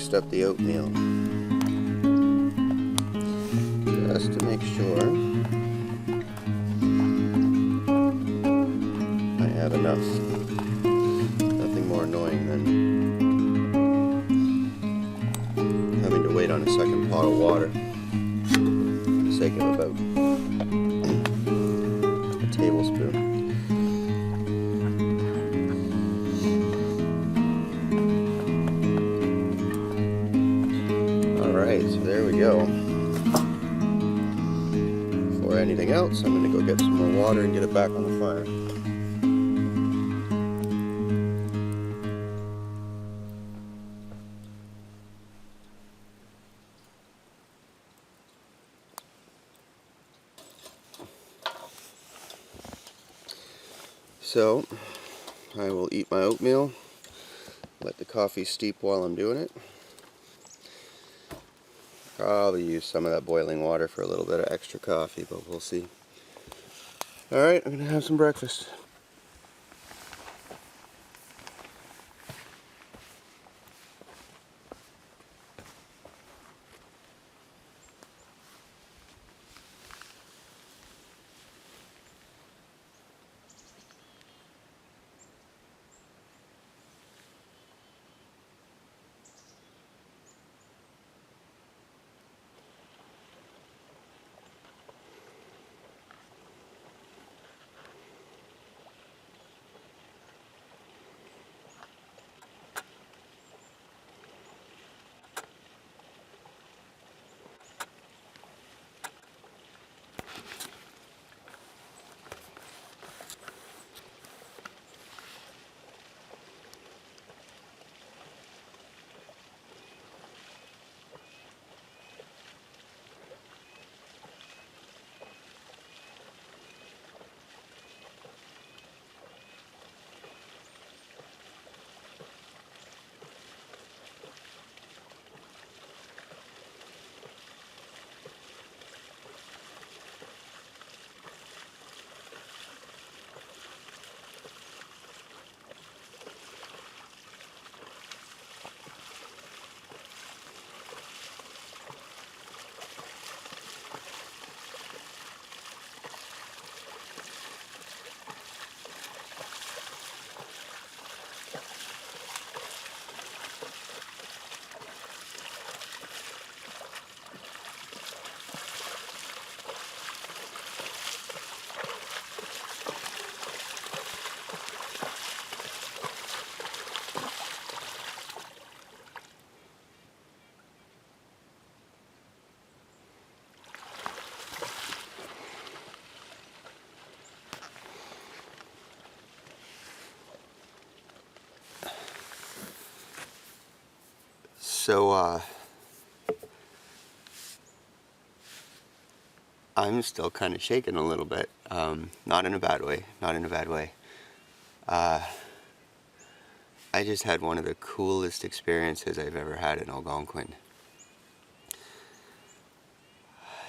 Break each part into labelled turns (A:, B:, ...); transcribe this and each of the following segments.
A: mixed up the oatmeal just to make sure I have enough. Nothing more annoying than having to wait on a second pot of water for the sake of about a tablespoon. Alright, so there we go. Before anything else, I'm going to go get some more water and get it back on the fire. So, I will eat my oatmeal, let the coffee steep while I'm doing it. Probably use some of that boiling water for a little bit of extra coffee, but we'll see. Alright, I'm going to have some breakfast. So, I'm still kind of shaking a little bit. Not in a bad way. Not in a bad way. I just had one of the coolest experiences I've ever had in Algonquin.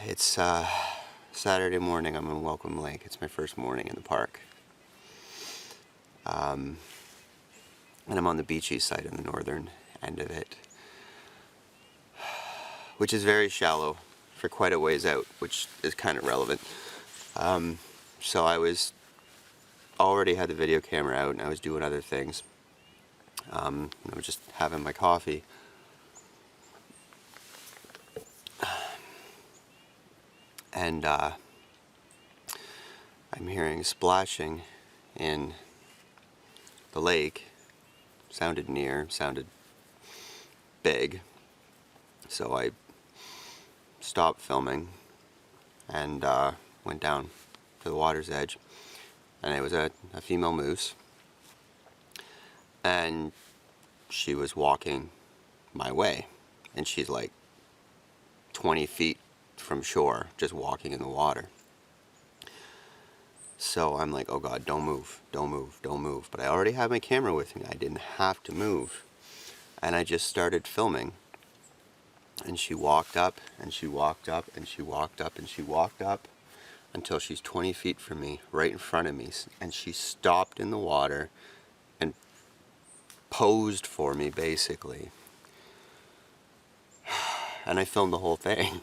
A: It's Saturday morning. I'm in Welcome Lake. It's my first morning in the park. And I'm on the beachy side on the northern end of it, which is very shallow for quite a ways out, which is kind of relevant. So I already had the video camera out and I was doing other things. I was just having my coffee. And I'm hearing splashing in the lake. Sounded near, sounded big. So I stopped filming and went down to the water's edge, and it was a female moose, and she was walking my way, and she's like 20 feet from shore, just walking in the water. So I'm like, oh God, don't move, don't move, don't move. But I already had my camera with me. I didn't have to move. And I just started filming. And she walked up, and she walked up, and she walked up, and she walked up until she's 20 feet from me, right in front of me. And she stopped in the water and posed for me, basically. and I filmed the whole thing.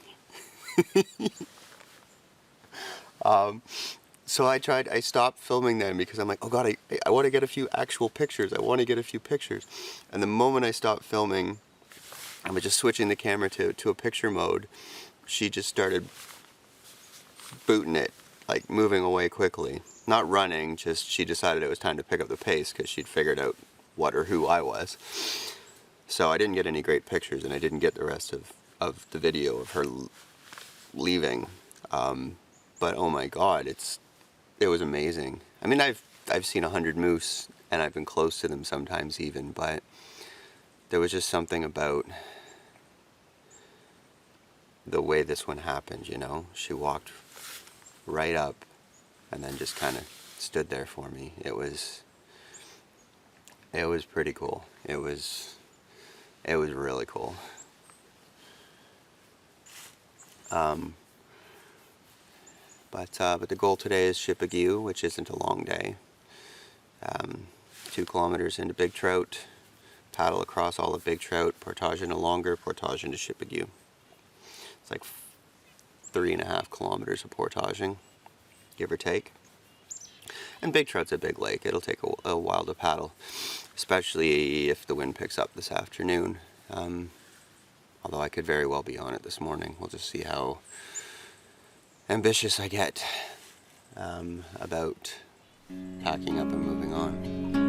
A: So I stopped filming then because I'm like, oh God, I want to get a few actual pictures. I want to get a few pictures. And the moment I stopped filming, I was just switching the camera to a picture mode, she just started booting it, like moving away quickly. Not running, just she decided it was time to pick up the pace because she'd figured out what or who I was. So I didn't get any great pictures, and I didn't get the rest of the video of her leaving. But oh my God, it was amazing. I mean, I've seen 100 moose, and I've been close to them sometimes even, but there was just something about the way this one happened, you know? She walked right up and then just kind of stood there for me. It was pretty cool. It was really cool. But the goal today is Shippagew, which isn't a long day. 2 kilometers into big trout, paddle across all of big trout, portage into longer, portage into Shippagew. It's like 3.5 kilometers of portaging, give or take. And big trout's a big lake. It'll take a while to paddle, especially if the wind picks up this afternoon. Although I could very well be on it this morning. We'll just see how ambitious I get about packing up and moving on.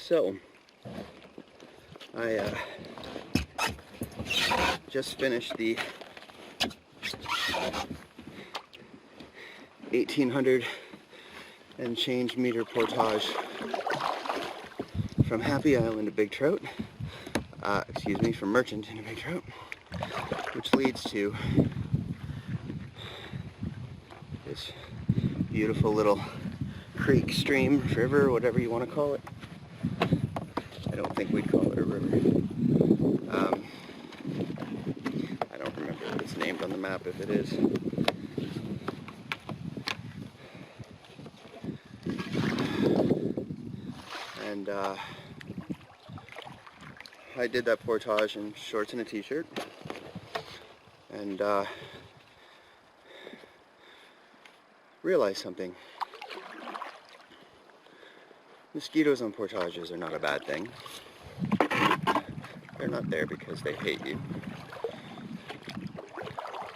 A: So, I just finished the 1,800 and change meter portage from Happy Island to Big Trout, from Merchant into Big Trout, which leads to this beautiful little creek, stream, river, whatever you want to call it. I don't think we'd call it a river. I don't remember what it's named on the map if it is. And I did that portage in shorts and a t-shirt. And realized something. Mosquitoes on portages are not a bad thing. They're not there because they hate you.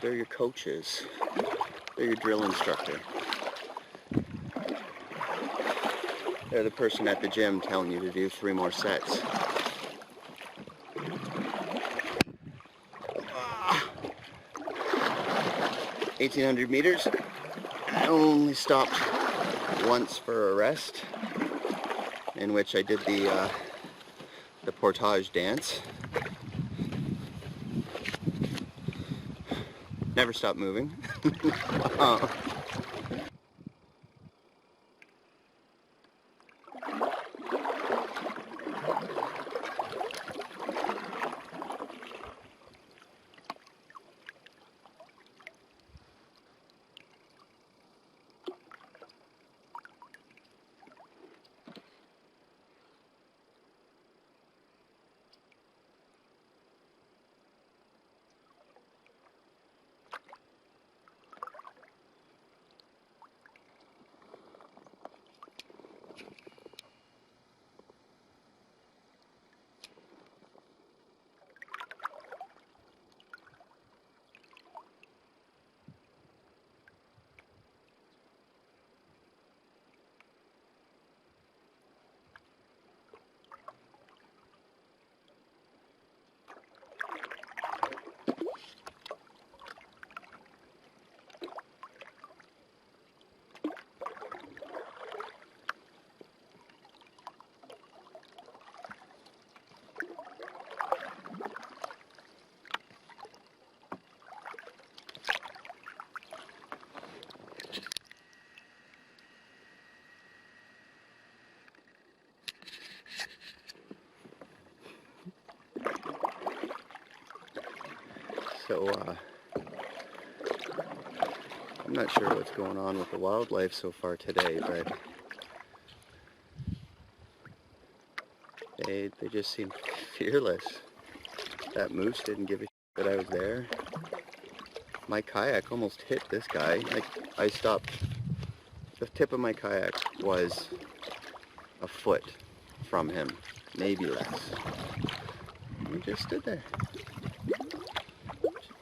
A: They're your coaches. They're your drill instructor. They're the person at the gym telling you to do 3 more sets. 1,800 meters. I only stopped once for a rest, in which I did the portage dance. Never stopped moving. So, I'm not sure what's going on with the wildlife so far today, but they just seem fearless. That moose didn't give a shit that I was there. My kayak almost hit this guy. Like, I stopped. The tip of my kayak was a foot from him, maybe less. He just stood there.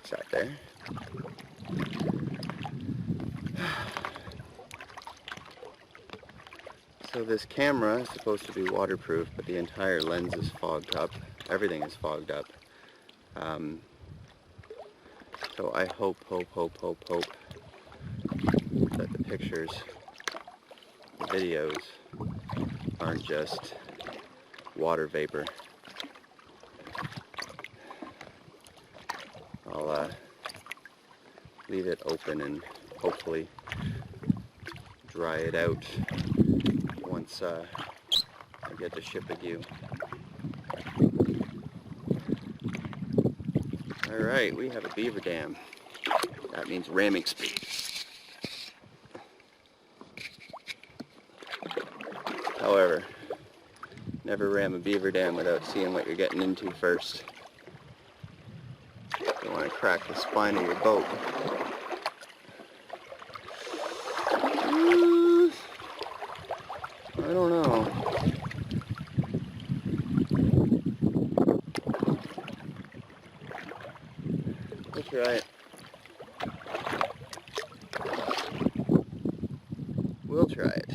A: Sat there. So this camera is supposed to be waterproof, but the entire lens is fogged up. Everything is fogged up. So I hope that the pictures, the videos, aren't just water vapor. I'll leave it open and hopefully dry it out once I get to Shippagew. Alright, we have a beaver dam. That means ramming speed. However, never ram a beaver dam without seeing what you're getting into first. You want to crack the spine of your boat. I don't know. We'll try it. We'll try it.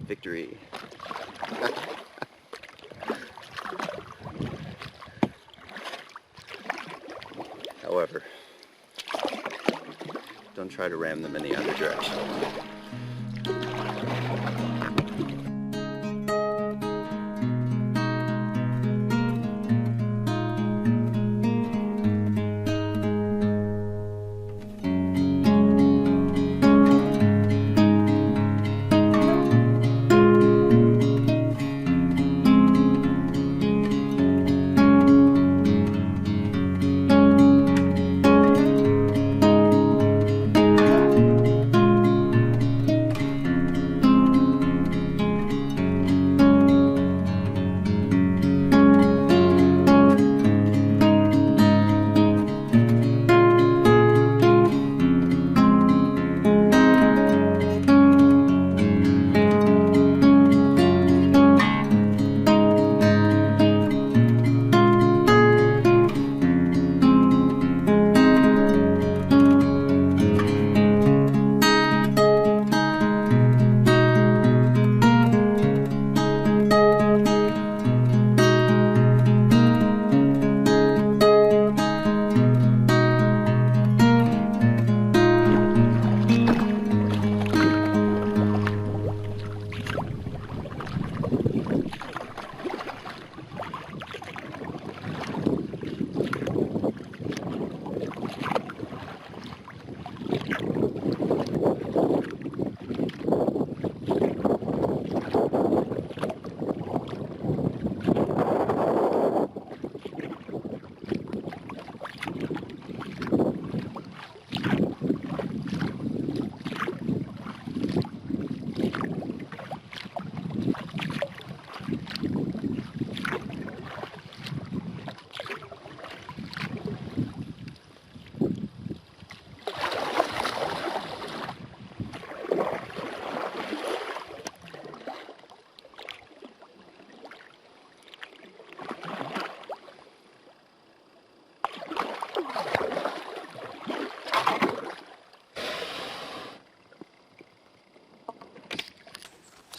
A: Victory. However, don't try to ram them in the other direction.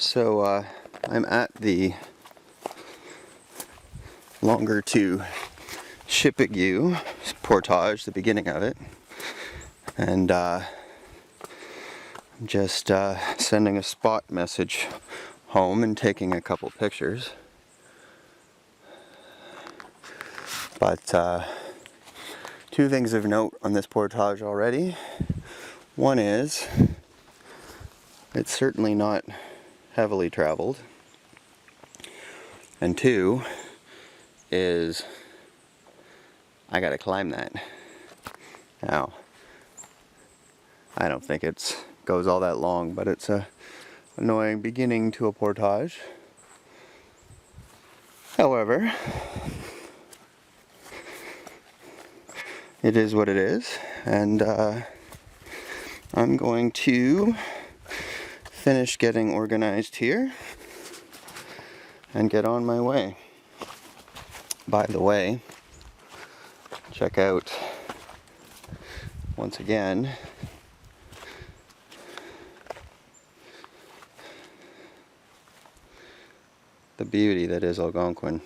A: So I'm at the longer to Shippagew portage, the beginning of it, and I'm just sending a spot message home and taking a couple pictures. But two things of note on this portage already. One is, it's certainly not heavily traveled. And two is, I gotta climb that. Now, I don't think it goes all that long, but it's a annoying beginning to a portage. However, it is what it is, and I'm going to finish getting organized here and get on my way. By the way, check out, once again, the beauty that is Algonquin.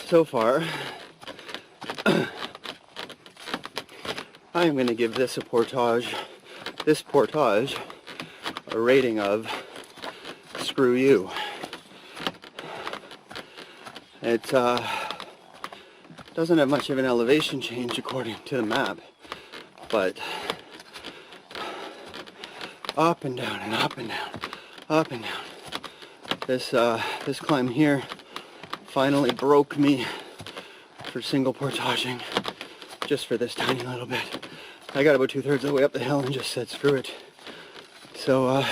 A: So far, I am going to give this portage, a rating of screw you. It doesn't have much of an elevation change according to the map, but up and down and up and down, up and down. This climb here finally broke me for single portaging, just for this tiny little bit. I got about 2/3 of the way up the hill and just said screw it. So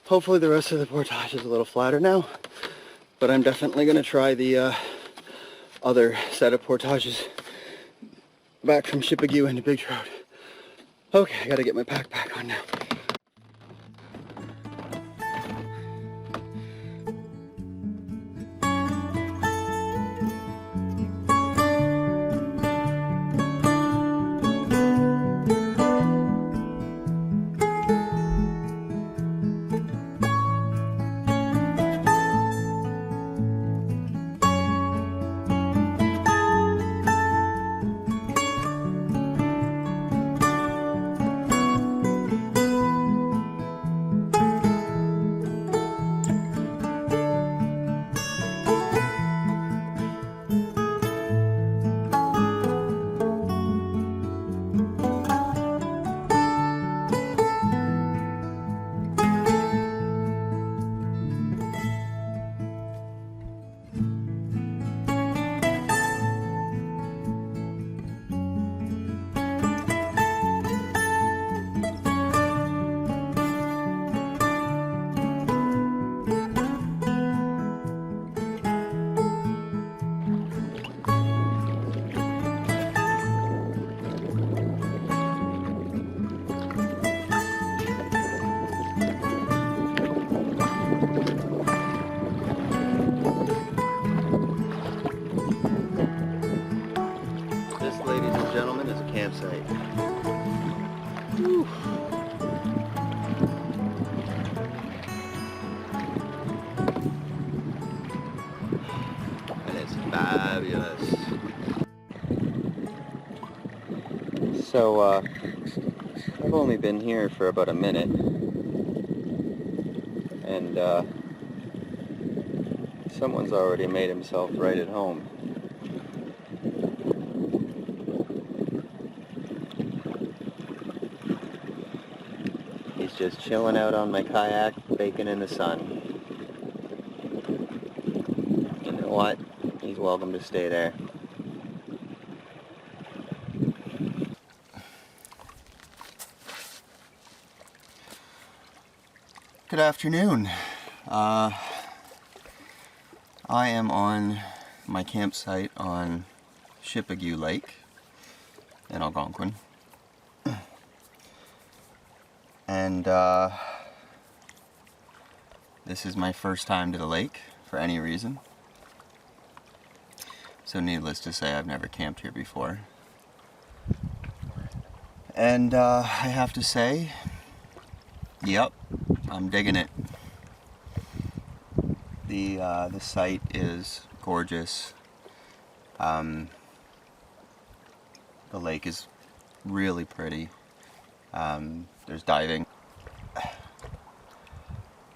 A: hopefully the rest of the portage is a little flatter now, but I'm definitely going to try the other set of portages back from Shippagew into Big Trout. Okay, I got to get my backpack on now. Campsite. Whew. And it's fabulous. So I've only been here for about a minute, and someone's already made himself right at home. He's just chilling out on my kayak, baking in the sun. You know what? He's welcome to stay there. Good afternoon. I am on my campsite on Shippagew Lake in Algonquin. And this is my first time to the lake for any reason. So needless to say, I've never camped here before. And I have to say, yep, I'm digging it. The site is gorgeous. The lake is really pretty. There's diving.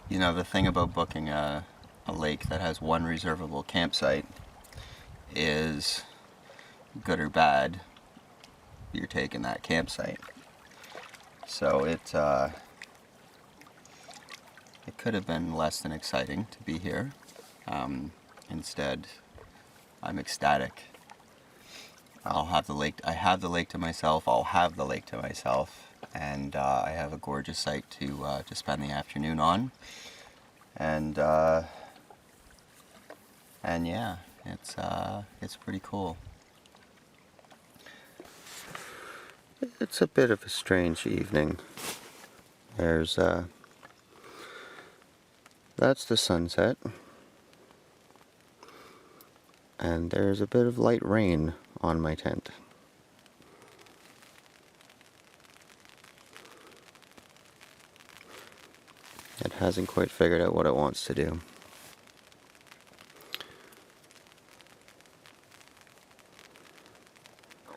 A: You know, the thing about booking a lake that has one reservable campsite is, good or bad, you're taking that campsite. So it could have been less than exciting to be here. Instead, I'm ecstatic. I have the lake to myself. I'll have the lake to myself, and I have a gorgeous site to spend the afternoon on. And yeah, it's pretty cool. It's a bit of a strange evening. There's that's the sunset, and there's a bit of light rain on my tent. It hasn't quite figured out what it wants to do.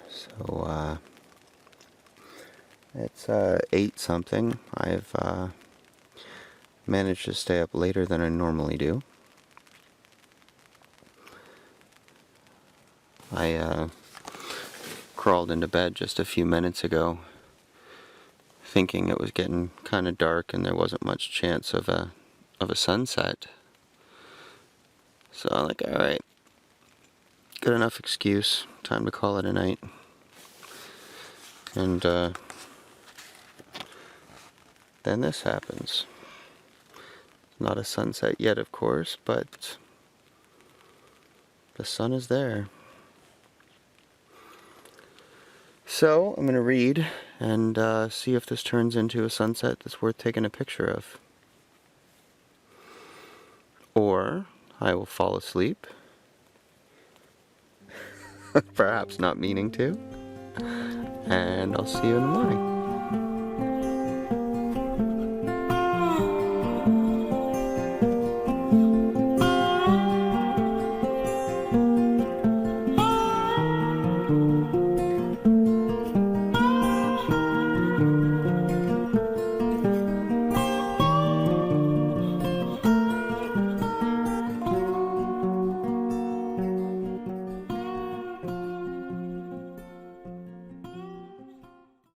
A: So it's 8 something. I've managed to stay up later than I normally do. I crawled into bed just a few minutes ago, thinking it was getting kind of dark and there wasn't much chance of a sunset. So I'm like, alright, good enough excuse, time to call it a night. And then this happens. Not a sunset yet, of course, but the sun is there. So I'm going to read and see if this turns into a sunset that's worth taking a picture of. Or I will fall asleep, perhaps not meaning to, and I'll see you in the morning.